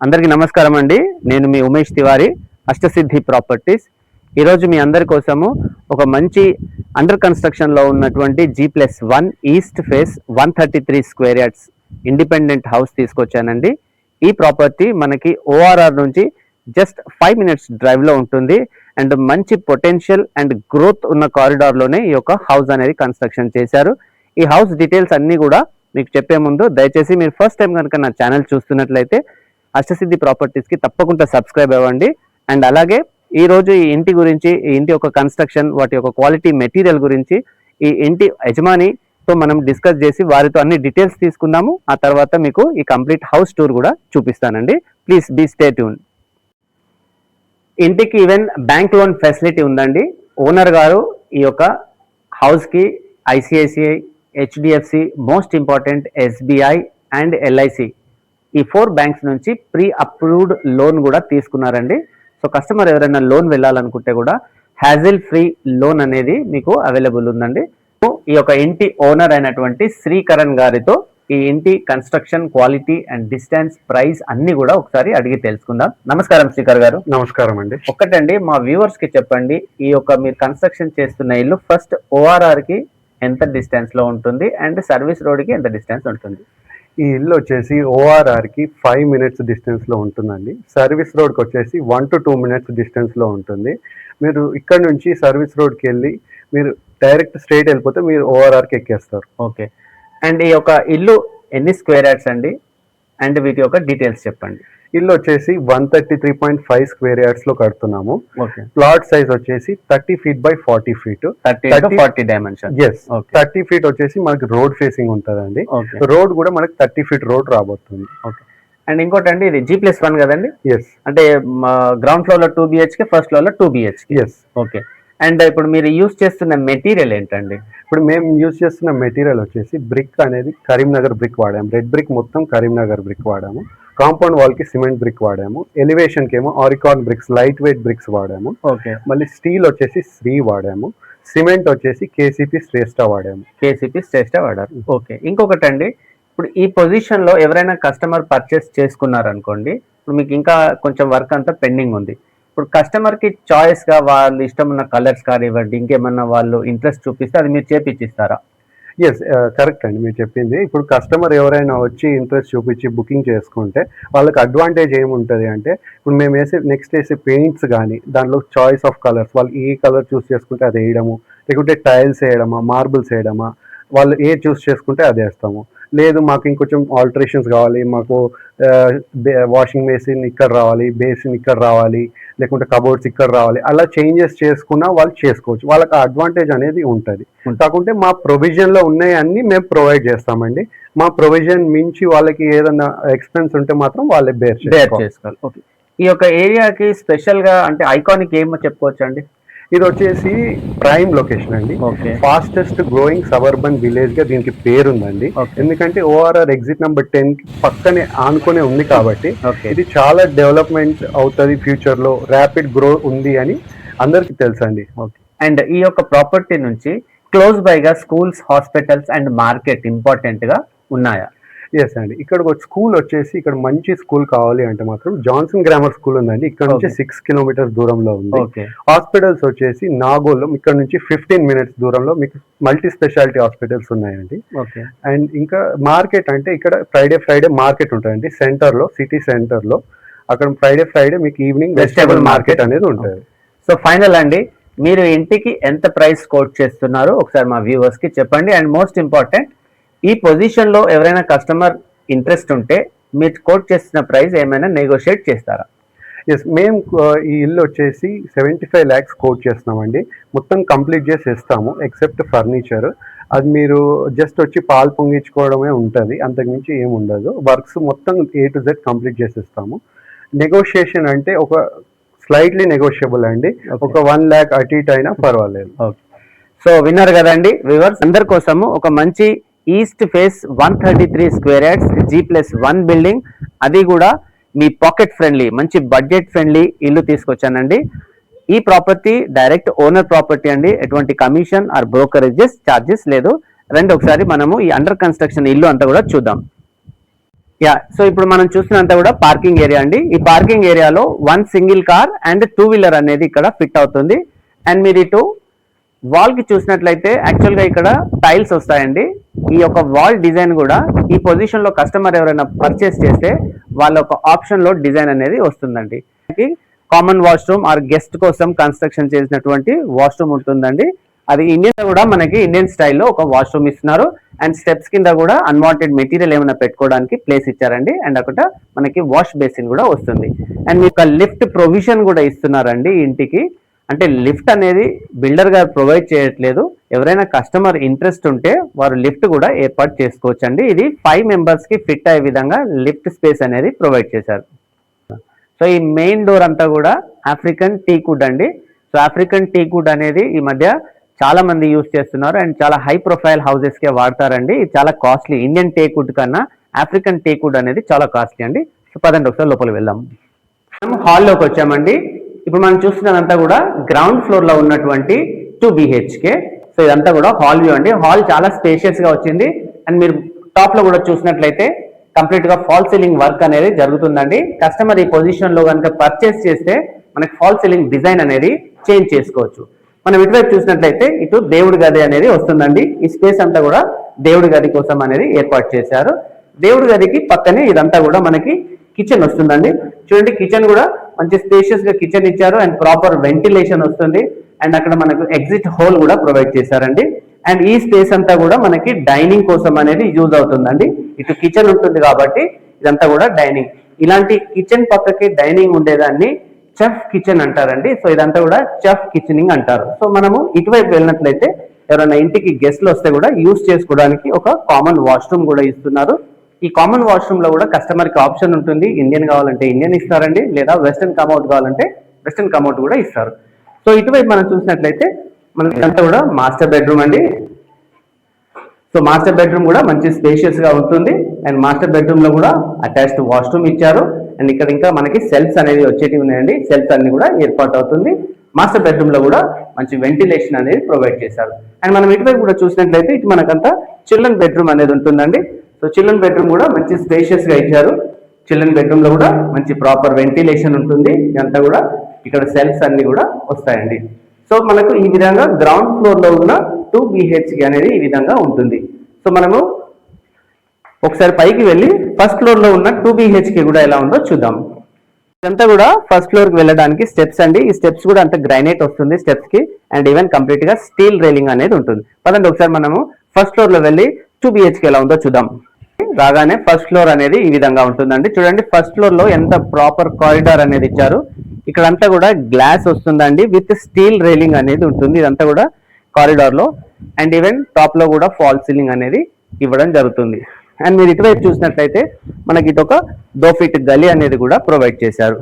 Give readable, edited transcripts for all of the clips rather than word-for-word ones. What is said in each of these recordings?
అందరికీ నమస్కారం అండి. నేను మీ ఉమేష్ తివారి, అష్టసిద్ధి ప్రాపర్టీస్. ఈరోజు మీ అందరి కోసము ఒక మంచి అండర్ కన్స్ట్రక్షన్లో ఉన్నటువంటి G+1 east face 133 square yards independent house తీసుకొచ్చానండి. ఈ ప్రాపర్టీ మనకి ORR నుంచి జస్ట్ 5 minutes డ్రైవ్లో ఉంటుంది అండ్ మంచి పొటెన్షియల్ అండ్ గ్రోత్ ఉన్న కారిడార్లోనే ఈ యొక్క హౌస్ అనేది కన్స్ట్రక్షన్ చేశారు. ఈ హౌస్ డీటెయిల్స్ అన్నీ కూడా మీకు చెప్పే ముందు దయచేసి మీరు ఫస్ట్ టైం కనుక నా ఛానల్ చూస్తున్నట్లయితే అష్టసిద్ధి ప్రాపర్టీస్కి తప్పకుండా సబ్స్క్రైబ్ అవ్వండి. అండ్ అలాగే ఈరోజు ఈ ఇంటి గురించి, ఈ ఇంటి యొక్క కన్స్ట్రక్షన్, వాటి యొక్క క్వాలిటీ మెటీరియల్ గురించి ఈ ఇంటి యజమానితో మనం డిస్కస్ చేసి వారితో అన్ని డీటెయిల్స్ తీసుకుందాము. ఆ తర్వాత మీకు ఈ కంప్లీట్ హౌస్ టూర్ కూడా చూపిస్తానండి. Please be stay tune. ఇంటికి ఈవెన్ బ్యాంక్ లోన్ ఫెసిలిటీ ఉందండి. ఓనర్ గారు ఈ యొక్క హౌస్కి ICICI, HDFC, most important SBI and LIC ఈ 4 బ్యాంక్స్ నుంచి ప్రీ అప్రూవ్డ్ లోన్ కూడా తీసుకున్నారండి. సో కస్టమర్ ఎవరైనా లోన్ వెళ్ళాలనుకుంటే కూడా హ్యాజిల్ ఫ్రీ లోన్ అనేది మీకు అవైలబుల్ ఉందండి. ఈ యొక్క ఇంటి ఓనర్ అయినటువంటి శ్రీకరణ్ గారితో ఈ ఇంటి construction, quality and distance, price అన్ని కూడా ఒకసారి అడిగి తెలుసుకుందాం. నమస్కారం శ్రీకర్ గారు. నమస్కారం అండి. ఒక్కటండి, మా వ్యూవర్స్ కి చెప్పండి, ఈ యొక్క మీరు కన్స్ట్రక్షన్ చేస్తున్న ఇల్లు ఫస్ట్ ORR కి ఎంత డిస్టెన్స్ లో ఉంటుంది అండ్ సర్వీస్ రోడ్ కి ఎంత డిస్టెన్స్ ఉంటుంది? ఈ ఇల్లు వచ్చేసి ORR కి 5 minutes డిస్టెన్స్ లో ఉంటుందండి. సర్వీస్ రోడ్ కి వచ్చేసి 1 to 2 minutes డిస్టెన్స్ లో ఉంటుంది. మీరు ఇక్కడ నుంచి సర్వీస్ రోడ్కి వెళ్ళి మీరు డైరెక్ట్ స్ట్రైట్ వెళ్ళిపోతే మీరు ORR కి ఎక్కేస్తారు. ఓకే. అండ్ ఈ యొక్క ఇల్లు ఎన్ని స్క్వేర్ యార్డ్స్ అండి అండ్ వీటి యొక్క డీటెయిల్స్ చెప్పండి. ఇల్లు వచ్చేసి 133.5 స్క్వేర్ యార్డ్స్ లో కడుతున్నాము. ఓకే. ప్లాట్ సైజ్ వచ్చేసి 30 feet by 40 feet. 30 dimension. Yes. 30 feet వచ్చేసి మనకి రోడ్ ఫేసింగ్ ఉంటుందండి. రోడ్ కూడా మనకి 30 feet రోడ్ రాబోతుంది. ఓకే. అండ్ ఇంకోటి అండి, ఇది G+1 కదండి? ఎస్. అంటే గ్రౌండ్ ఫ్లోర్ లో 2 BHK, ఫస్ట్ ఫ్లోర్ లో 2 BHK. ఎస్. ఓకే. అండ్ ఇప్పుడు మీరు యూజ్ చేస్తున్న మెటీరియల్ ఏంటండి? ఇప్పుడు మేము యూజ్ చేస్తున్న మెటీరియల్ వచ్చేసి బ్రిక్ అనేది కరీంనగర్ బ్రిక్ వాడాము. రెడ్ బ్రిక్ మొత్తం కరీంనగర్ బ్రిక్ వాడాము. కాంపౌండ్ వాల్ కి సిమెంట్ బ్రిక్ వాడాము. ఎలివేషన్ కి ఏమో ఆరికాన్ బ్రిక్స్, లైట్ వెయిట్ బ్రిక్స్ వాడాము. ఓకే. మళ్ళీ స్టీల్ వచ్చేసి శ్రీ వాడాము. సిమెంట్ వచ్చేసి KCP శ్రేష్ఠ వాడాము. KCP శ్రేష్ఠ వాడారు. ఓకే. ఇంకొకటి అండి, ఇప్పుడు ఈ పొజిషన్ లో ఎవరైనా కస్టమర్ పర్చేస్ చేసుకున్నారనుకోండి, ఇప్పుడు మీకు ఇంకా కొంచెం వర్క్ అంతా పెండింగ్ ఉంది. ఇప్పుడు కస్టమర్ కి చాయిస్ గా వాళ్ళు ఇష్టం ఉన్న కలర్స్ కానివ్వండి, ఇంకేమన్నా వాళ్ళు ఇంట్రెస్ట్ చూపిస్తే అది మీరు చేపిచ్చిస్తారా? ఎస్, కరెక్ట్ అండి మీరు చెప్పింది. ఇప్పుడు కస్టమర్ ఎవరైనా వచ్చి ఇంట్రెస్ట్ చూపించి బుకింగ్ చేసుకుంటే వాళ్ళకి అడ్వాంటేజ్ ఏముంటుంది అంటే, ఇప్పుడు మేము నెక్స్ట్ వేసే పెయింట్స్ కానీ దాంట్లో చాయిస్ ఆఫ్ కలర్స్, వాళ్ళు ఏ కలర్ చూస్ చేసుకుంటే అది వేయడము, లేకుంటే టైల్స్ వేయడమా, మార్బుల్స్ వేయడమా, వాళ్ళు ఏ చూస్ చేసుకుంటే అది వేస్తాము. లేదు మాకు ఇంకొంచెం ఆల్టరేషన్స్ కావాలి, మాకు వాషింగ్ మెషిన్ ఇక్కడ రావాలి, బేసిన్ ఇక్కడ రావాలి, లేకుంటే కబోర్డ్స్ ఇక్కడ రావాలి, అలా చేంజెస్ చేసుకున్నా వాళ్ళు చేసుకోవచ్చు. వాళ్ళకి అడ్వాంటేజ్ అనేది ఉంటుంది. కాకుంటే మా ప్రొవిజన్లో ఉన్నాయన్నీ మేము ప్రొవైడ్ చేస్తామండి. మా ప్రొవిజన్ మించి వాళ్ళకి ఏదైనా ఎక్స్పెన్స్ ఉంటే మాత్రం వాళ్ళే బేర్ చేసుకోవాలి. ఓకే. ఈ యొక్క ఏరియాకి స్పెషల్గా అంటే ఐకానిక్ ఏమో చెప్పుకోవచ్చు అండి? ఇది వచ్చేసి ప్రైమ్ లొకేషన్ అండి. ఫాస్టెస్ట్ గ్రోయింగ్ సబర్బన్ విలేజ్ గా దీనికి పేరుందండి. ఎందుకంటే ORR ఎగ్జిట్ నెంబర్ 10 పక్కనే ఆనుకునే ఉంది కాబట్టి ఇది చాలా డెవలప్మెంట్ అవుతుంది, ఫ్యూచర్ లో ర్యాపిడ్ గ్రో ఉంది అని అందరికి తెలుసండి. అండ్ ఈ యొక్క ప్రాపర్టీ నుంచి క్లోజ్ బై గా schools, hospitals and market important గా ఉన్నాయా? ఎస్ అండి. ఇక్కడ ఒక స్కూల్ వచ్చేసి, ఇక్కడ మంచి స్కూల్ కావాలి అంటే మాత్రం జాన్సన్ గ్రామర్ స్కూల్ ఉందండి. ఇక్కడ నుంచి 6 kilometers దూరంలో ఉంది. హాస్పిటల్స్ వచ్చేసి నాగోల్లో ఇక్కడ నుంచి 15 minutes దూరంలో మీకు మల్టీ స్పెషాలిటీ హాస్పిటల్స్ ఉన్నాయండి. అండ్ ఇంకా మార్కెట్ అంటే ఇక్కడ ఫ్రైడే మార్కెట్ ఉంటుందండి సెంటర్ లో, సిటీ సెంటర్ లో. అక్కడ ఫ్రైడే మీకు ఈవినింగ్ వెజిటేబుల్ మార్కెట్ అనేది ఉంటుంది. సో ఫైనల్ అండి, మీరు ఇంటికి ఎంత ప్రైస్ కోట్ చేస్తున్నారో ఒకసారి మా వ్యూవర్స్ కి చెప్పండి. అండ్ మోస్ట్ ఇంపార్టెంట్, ఈ పొజిషన్ లో ఎవరైనా కస్టమర్ ఇంట్రెస్ట్ ఉంటే మీరు కోట్ చేస్తున్న ప్రైస్ ఏమైనా నెగోషియేట్ చేస్తారా? ఎస్, మేము ఈ ఇల్లు వచ్చేసి 75 lakhs కోట్ చేస్తున్నామండి. మొత్తం కంప్లీట్ చేసి ఇస్తాము ఎక్సెప్ట్ ఫర్నిచర్. అది మీరు జస్ట్ వచ్చి పాలు పొంగించుకోవడమే ఉంటుంది, అంతకుమించి ఏమి ఉండదు. వర్క్స్ మొత్తం A to Z కంప్లీట్ చేసి ఇస్తాము. నెగోషియేషన్ అంటే ఒక స్లైట్లీ నెగోషియబుల్ అండి. ఒక 1 lakh అటు ఇటు అయినా పర్వాలేదు. సో విన్నారు కదండి వ్యూవర్స్, అందరి కోసము ఒక మంచి east face 133 square yards G+1 building, అది కూడా మీ పాకెట్ ఫ్రెండ్లీ, మంచి బడ్జెట్ ఫ్రెండ్లీ ఇల్లు తీసుకొచ్చానండి. ఈ ప్రాపర్టీ డైరెక్ట్ ఓనర్ ప్రాపర్టీ అండి. ఎటువంటి కమిషన్ ఆర్ బ్రోకరేజెస్ చార్జెస్ లేదు. రండి ఒకసారి మనము ఈ అండర్ కన్స్ట్రక్షన్ ఇల్లు అంతా కూడా చూద్దాం. యా, సో ఇప్పుడు మనం చూస్తున్నంత కూడా పార్కింగ్ ఏరియా అండి. ఈ పార్కింగ్ ఏరియాలో 1 సింగిల్ కార్ అండ్ 2 వీలర్ అనేది ఇక్కడ ఫిట్ అవుతుంది. అండ్ మీరు ఇటు వాల్ కి చూసినట్లయితే యాక్చువల్ గా ఇక్కడ టైల్స్ వస్తాయండి. ఈ యొక్క వాల్ డిజైన్ కూడా ఈ పొజిషన్ లో కస్టమర్ ఎవరైనా పర్చేస్ చేస్తే వాళ్ళ ఒక ఆప్షన్ లో డిజైన్ అనేది వస్తుందండి. కామన్ వాష్రూమ్ ఆర్ గెస్ట్ కోసం కన్స్ట్రక్షన్ చేసినటువంటి వాష్రూమ్ ఉంటుందండి. అది ఇండియన్ కూడా మనకి ఇండియన్ స్టైల్లో ఒక వాష్రూమ్ ఇస్తున్నారు. అండ్ స్టెప్స్ కింద కూడా అన్వాంటెడ్ మెటీరియల్ ఏమైనా పెట్టుకోవడానికి ప్లేస్ ఇచ్చారండి. అండ్ అక్కడ మనకి వాష్ బేసిన్ కూడా వస్తుంది. అండ్ మీకు లిఫ్ట్ ప్రొవిజన్ కూడా ఇస్తున్నారండి ఇంటికి. అంటే లిఫ్ట్ అనేది బిల్డర్ గారు ప్రొవైడ్ చేయట్లేదు. ఎవరైనా కస్టమర్ ఇంట్రెస్ట్ ఉంటే వారు లిఫ్ట్ కూడా ఏర్పాటు చేసుకోవచ్చు అండి. ఇది 5 మెంబర్స్ కి ఫిట్ అయ్యే విధంగా లిఫ్ట్ స్పేస్ అనేది ప్రొవైడ్ చేశారు. సో ఈ మెయిన్ డోర్ అంతా కూడా ఆఫ్రికన్ టీక్ వుడ్ అండి. సో ఆఫ్రికన్ టీక్ వుడ్ అనేది ఈ మధ్య చాలా మంది యూజ్ చేస్తున్నారు అండ్ చాలా హై ప్రొఫైల్ హౌసెస్ కి వాడతారండి. ఇది చాలా కాస్ట్లీ. ఇండియన్ టేక్ వుడ్ కన్నా ఆఫ్రికన్ టేక్ వుడ్ అనేది చాలా కాస్ట్లీ అండి. సో పదండి ఒకసారి లోపలికి వెళ్దాం. మనం హాల్లోకి వచ్చామండి. ఇప్పుడు మనం చూస్తున్నదంతా కూడా గ్రౌండ్ ఫ్లోర్ లో ఉన్నటువంటి 2 BHK. సో ఇదంతా కూడా హాల్ వ్యూ అండి. హాల్ చాలా స్పేషియస్ గా వచ్చింది. అండ్ మీరు టాప్ లో కూడా చూసినట్లయితే కంప్లీట్ గా ఫాల్ సీలింగ్ వర్క్ అనేది జరుగుతుందండి. కస్టమర్ ఈ పొజిషన్ లో కనుక పర్చేస్ చేస్తే మనకి ఫాల్ సీలింగ్ డిజైన్ అనేది చేంజ్ చేసుకోవచ్చు. మనం ఇటువైపు చూసినట్లయితే ఇటు దేవుడి గది అనేది వస్తుందండి. ఈ స్పేస్ అంతా కూడా దేవుడి గది కోసం అనేది ఏర్పాటు చేశారు. దేవుడి గదికి పక్కనే ఇదంతా కూడా మనకి కిచెన్ వస్తుందండి. చూడండి, కిచెన్ కూడా మంచి స్పేషియస్ గా కిచెన్ ఇచ్చారు అండ్ ప్రాపర్ వెంటిలేషన్ వస్తుంది. అండ్ అక్కడ మనకు ఎగ్జిట్ హోల్ కూడా ప్రొవైడ్ చేశారండి. అండ్ ఈ స్పేస్ అంతా కూడా మనకి డైనింగ్ కోసం అనేది యూజ్ అవుతుందండి. ఇటు కిచెన్ ఉంటుంది కాబట్టి ఇదంతా కూడా డైనింగ్. ఇలాంటి కిచెన్ పక్కకి డైనింగ్ ఉండేదాన్ని చెఫ్ కిచెన్ అంటారండి. సో ఇదంతా కూడా చెఫ్ కిచెనింగ్ అంటారు. సో మనము ఇటువైపు వెళ్ళినట్లయితే ఎవరైనా ఇంటికి గెస్ట్లు వస్తే కూడా యూజ్ చేసుకోవడానికి ఒక కామన్ వాష్రూమ్ కూడా ఇస్తున్నారు. ఈ కామన్ వాష్రూమ్ లో కూడా కస్టమర్ కి ఆప్షన్ ఉంటుంది. ఇండియన్ కావాలంటే ఇండియన్ ఇస్తారండి, లేదా వెస్టర్న్ కమౌట్ కావాలంటే వెస్టర్న్ కమౌట్ కూడా ఇస్తారు. సో ఇటువైపు మనం చూసినట్లయితే మనకి ఇదంతా కూడా మాస్టర్ బెడ్రూమ్ అండి. సో మాస్టర్ బెడ్రూమ్ కూడా మంచి స్పేషియస్ గా ఉంటుంది. అండ్ మాస్టర్ బెడ్రూమ్ లో కూడా అటాచ్డ్ వాష్రూమ్ ఇచ్చారు. అండ్ ఇక్కడ ఇంకా మనకి సెల్ఫ్స్ అనేది వచ్చేటివి ఉన్నాయండి. సెల్ఫ్స్ అన్ని కూడా ఏర్పాటు అవుతుంది. మాస్టర్ బెడ్రూమ్ లో కూడా మంచి వెంటిలేషన్ అనేది ప్రొవైడ్ చేశారు. అండ్ మనం ఇటువైపు కూడా చూసినట్లయితే ఇటు మనకంతా చిల్డ్రన్ బెడ్రూమ్ అనేది ఉంటుందండి. సో చిల్డ్రన్ బెడ్రూమ్ కూడా మంచి స్పేషియస్ గా ఇచ్చారు. చిల్డ్రన్ బెడ్రూమ్ లో కూడా మంచి ప్రాపర్ వెంటిలేషన్ ఉంటుంది. ఇదంతా కూడా ఇక్కడ సెల్ఫ్స్ అన్ని కూడా వస్తాయండి. సో మనకు ఈ విధంగా గ్రౌండ్ ఫ్లోర్ లో ఉన్న 2 BHK అనేది ఈ విధంగా ఉంటుంది. సో మనము ఒకసారి పైకి వెళ్ళి ఫస్ట్ ఫ్లోర్ లో ఉన్న 2 BHK కూడా ఎలా ఉందో చూద్దాం. ఇదంతా కూడా ఫస్ట్ ఫ్లోర్ కి వెళ్ళడానికి స్టెప్స్ అండి. ఈ స్టెప్స్ కూడా అంత గ్రైనైట్ వస్తుంది స్టెప్స్ కి. అండ్ ఈవెన్ కంప్లీట్ గా స్టీల్ రైలింగ్ అనేది ఉంటుంది. పదండి ఒకసారి మనము ఫస్ట్ ఫ్లోర్ లో వెళ్ళి 2 BHK ఎలా ఉందో చూద్దాం. రాగానే ఫస్ట్ ఫ్లోర్ అనేది ఈ విధంగా ఉంటుందండి. చూడండి, ఫస్ట్ ఫ్లోర్ లో ఎంత ప్రాపర్ కారిడార్ అనేది ఇచ్చారు. ఇక్కడంతా కూడా గ్లాస్ వస్తుందండి విత్ స్టీల్ రైలింగ్ అనేది ఉంటుంది. ఇదంతా కూడా కారిడార్ లో. అండ్ ఈవెన్ టాప్ లో కూడా ఫాల్ సీలింగ్ అనేది ఇవ్వడం జరుగుతుంది. అండ్ మీరు ఇటువైపు చూసినట్లయితే మనకి ఇటు ఒక 2 ఫీట్ గలి అనేది కూడా ప్రొవైడ్ చేశారు.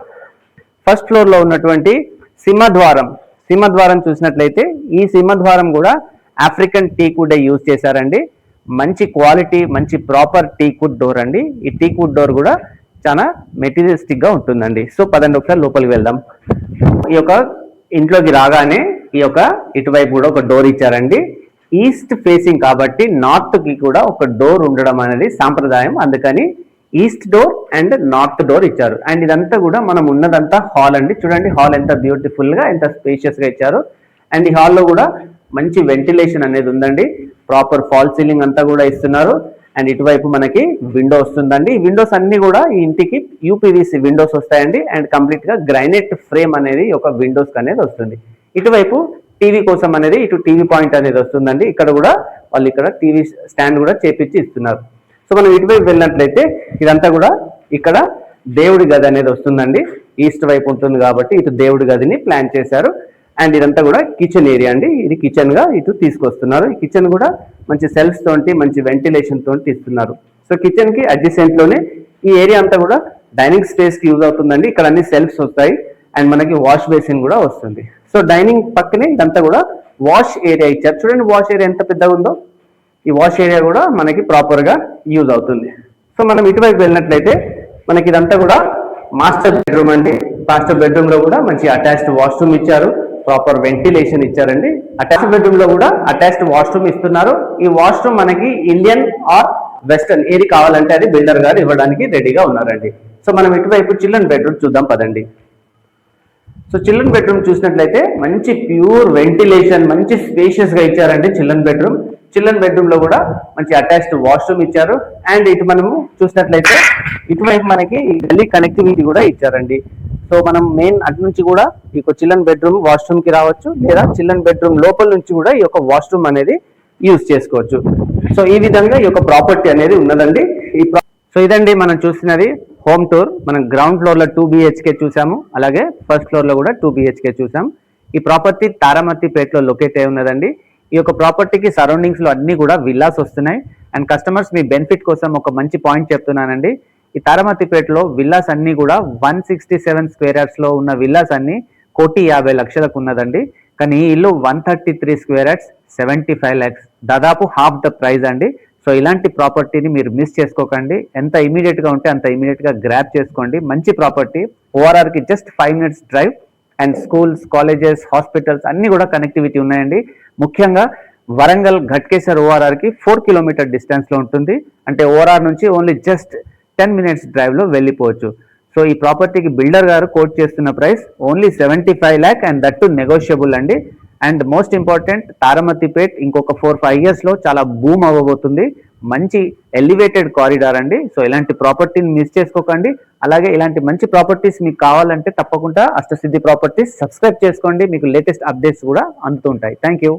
ఫస్ట్ ఫ్లోర్ లో ఉన్నటువంటి సింహద్వారం చూసినట్లయితే ఈ సింహద్వారం కూడా ఆఫ్రికన్ టీక్ వుడ్ యూజ్ చేశారండి. మంచి క్వాలిటీ, మంచి ప్రాపర్ టీక్ వుడ్ డోర్ అండి. ఈ టీక్ వుడ్ డోర్ కూడా చాలా మెటీరియలిస్టిక్ గా ఉంటుందండి. సో పదండి ఒకసారి లోపలికి వెళ్దాం. ఈ యొక్క ఇంట్లోకి రాగానే ఈ యొక్క ఇటువైపు కూడా ఒక డోర్ ఇచ్చారండి. ఈస్ట్ ఫేసింగ్ కాబట్టి నార్త్ కి కూడా ఒక డోర్ ఉండడం అనేది సాంప్రదాయం. అందుకని east door and north door ఇచ్చారు. అండ్ ఇదంతా కూడా మనం ఉన్నదంతా హాల్ అండి. చూడండి, హాల్ ఎంత బ్యూటిఫుల్ గా ఎంత స్పేషియస్ గా ఇచ్చారు. అండ్ ఈ హాల్లో కూడా మంచి వెంటిలేషన్ అనేది ఉందండి. ప్రాపర్ ఫాల్ సీలింగ్ అంతా కూడా ఇస్తున్నారు. అండ్ ఇటువైపు మనకి విండో వస్తుందండి. ఈ విండోస్ అన్ని కూడా ఈ ఇంటికి UPVC విండోస్ వస్తాయండి. అండ్ కంప్లీట్ గా గ్రైనైట్ ఫ్రేమ్ అనేది ఒక విండోస్ అనేది వస్తుంది. ఇటువైపు టీవీ కోసం అనేది ఇటు టీవీ పాయింట్ అనేది వస్తుందండి. ఇక్కడ కూడా వాళ్ళు ఇక్కడ టీవీ స్టాండ్ కూడా చేపించి ఇస్తున్నారు. సో మనం ఇటువైపు వెళ్ళినట్లయితే ఇదంతా కూడా ఇక్కడ దేవుడి గది అనేది వస్తుందండి. ఈస్ట్ వైపు ఉంటుంది కాబట్టి ఇటు దేవుడి గదిని ప్లాన్ చేశారు. అండ్ ఇదంతా కూడా కిచెన్ ఏరియా అండి. ఇది కిచెన్ గా ఇటు తీసుకొస్తున్నారు. ఈ కిచెన్ కూడా మంచి సెల్ఫ్స్ తోటి మంచి వెంటిలేషన్ తోటి ఇస్తున్నారు. సో కిచెన్ కి అడ్జసెంట్ లోనే ఈ ఏరియా అంతా కూడా డైనింగ్ స్పేస్ కి యూజ్ అవుతుందండి. ఇక్కడ అన్ని సెల్ఫ్స్ వస్తాయి అండ్ మనకి వాష్ బేసిన్ కూడా వస్తుంది. సో డైనింగ్ పక్కనే ఇదంతా కూడా వాష్ ఏరియా ఇచ్చారు. చూడండి, వాష్ ఏరియా ఎంత పెద్దగా ఉందో. ఈ వాష్ ఏరియా కూడా మనకి ప్రాపర్ గా యూజ్ అవుతుంది. సో మనం ఇటువైపు వెళ్ళినట్లయితే మనకి ఇదంతా కూడా మాస్టర్ బెడ్రూమ్ అండి. మాస్టర్ బెడ్రూమ్ లో కూడా మంచి అటాచ్డ్ వాష్రూమ్ ఇచ్చారు. ప్రాపర్ వెంటిలేషన్ ఇచ్చారండి. అటాచ్డ్ బెడ్రూమ్ లో కూడా అటాచ్డ్ వాష్రూమ్ ఇస్తున్నారు. ఈ వాష్రూమ్ మనకి ఇండియన్ ఆర్ వెస్టర్న్ ఏది కావాలంటే అది బిల్డర్ గారు ఇవ్వడానికి రెడీగా ఉన్నారండి. సో మనం ఇటువైపు చిల్డ్రన్ బెడ్రూమ్ చూద్దాం పదండి. సో చిల్డ్రన్ బెడ్రూమ్ చూసినట్లయితే మంచి ప్యూర్ వెంటిలేషన్, మంచి స్పేషియస్ గా ఇచ్చారండి చిల్డ్రన్ బెడ్రూమ్. చిల్డ్రన్ బెడ్రూమ్ లో కూడా మంచి అటాచ్డ్ వాష్రూమ్ ఇచ్చారు. అండ్ ఇటు మనము చూసినట్లయితే ఇటువైపు మనకి గల్లీ కనెక్టివిటీ కూడా ఇచ్చారండి. సో మనం మెయిన్ అటు నుంచి కూడా ఈ చిల్డ్రన్ బెడ్రూమ్ వాష్రూమ్ కి రావచ్చు, లేదా చిల్డ్రన్ బెడ్రూమ్ లోపల నుంచి కూడా ఈ యొక్క వాష్రూమ్ అనేది యూజ్ చేసుకోవచ్చు. సో ఈ విధంగా ఈ యొక్క ప్రాపర్టీ అనేది ఉన్నదండి. సో ఇదండి మనం చూస్తున్నది హోమ్ టూర్. మనం గ్రౌండ్ ఫ్లోర్ లో 2 BHK చూసాము, అలాగే ఫస్ట్ ఫ్లోర్ లో కూడా 2 BHK చూసాం. ఈ ప్రాపర్టీ తారామతిపేటలో లొకేట్ అయి ఉన్నదండి. ఈ యొక్క ప్రాపర్టీకి సరౌండింగ్స్ లో అన్ని కూడా విల్లాస్ వస్తున్నాయి. అండ్ కస్టమర్స్ మీ బెనిఫిట్ కోసం ఒక మంచి పాయింట్ చెప్తున్నానండి. ఈ తారామతిపేటలో విల్లాస్ అన్ని కూడా 167 స్క్వేర్ యార్డ్స్ లో ఉన్న విల్లాస్ అన్ని 1,50,00,000 ఉన్నదండి. కానీ ఈ ఇల్లు 133 స్క్వేర్ యార్డ్స్ 75 lakhs, దాదాపు హాఫ్ ద ప్రైస్ అండి. సో ఇలాంటి ప్రాపర్టీని మీరు మిస్ చేసుకోకండి. ఎంత ఇమీడియట్ గా ఉంటే అంత ఇమీడియట్ గా గ్రాబ్ చేసుకోండి. మంచి ప్రాపర్టీ, ఓఆర్ఆర్ కి just 5 minutes drive. And schools, colleges, hospitals అన్ని కూడా కనెక్టివిటీ ఉన్నాయండి. ముఖ్యంగా వరంగల్ ఘట్కేసర్ ఓఆర్ఆర్ కి 4 kilometer డిస్టెన్స్ లో ఉంటుంది. అంటే ఓఆర్ఆర్ నుంచి ఓన్లీ జస్ట్ 10 minutes డ్రైవ్ లో వెళ్ళిపోవచ్చు. సో ఈ ప్రాపర్టీకి బిల్డర్ గారు కోట్ చేస్తున్న price only 75 lakh and that to negotiable అండి. అండ్ మోస్ట్ ఇంపార్టెంట్, తారామతిపేట్ ఇంకొక 4-5 years లో చాలా బూమ్ అవ్వబోతుంది. మంచి ఎలివేటెడ్ కారిడార్ అండి. సో ఇలాంటి ప్రాపర్టీని మిస్ చేసుకోకండి. అలాగే ఇలాంటి మంచి ప్రాపర్టీస్ మీకు కావాలంటే తప్పకుండా అష్టసిద్ధి ప్రాపర్టీస్ సబ్స్క్రైబ్ చేసుకోండి. మీకు లేటెస్ట్ అప్డేట్స్ కూడా అందుతుంటాయి. Thank you.